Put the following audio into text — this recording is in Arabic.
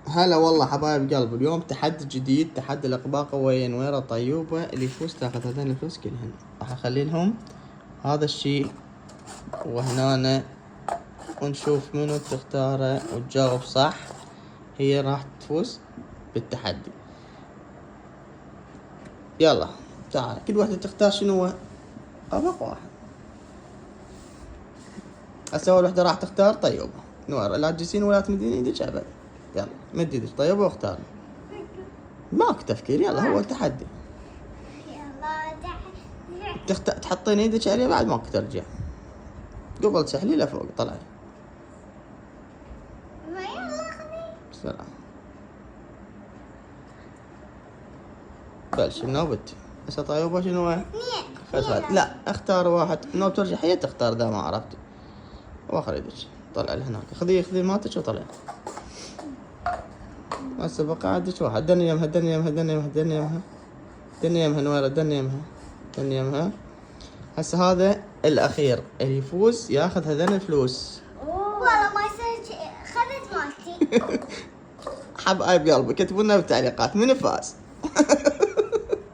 هلا والله حبايب قلب، اليوم تحدي جديد، تحدي الأقباق وين ويرة طيوبة. اللي يفوز تاخذ هذين الفلوس كلهن. راح أخلي لهم هذا الشيء وهنا، ونشوف منو تختاره وتجاوب صح هي راح تفوز بالتحدي. يلا تعال، كل واحدة تختار شنو هو قبق واحد. هسه أول وحدة راح تختار طيوبة. نوار لا تجلسين ولا تمدين ايدك أبد. يلا مد ايدك طيوبة واختار. ماكو تفكير، يلا هو التحدي. تحطين ايدك عليه بعد ماكو ترجع. قبل تسحلي لفوق طلعي. بسرعة. بلش بنوبتي. هسه طيوبة شنو هو؟ اثنين. لا اختار واحد، نوب ترجع هي تختار اذا ما عرفتي. واخر ايدك طلع لهناك، خذي مالتك وطلعي. هسه بقى عندك واحد، دني يمها دني يمها دني يمها دني يمها دني يمها نويرة، دني يمها دني يمها. هسه هذا الاخير اللي يفوز ياخذ هذين الفلوس. والله ما يصير خذت مالتي. حبايب قلبي كتبوا لنا بالتعليقات من فاز.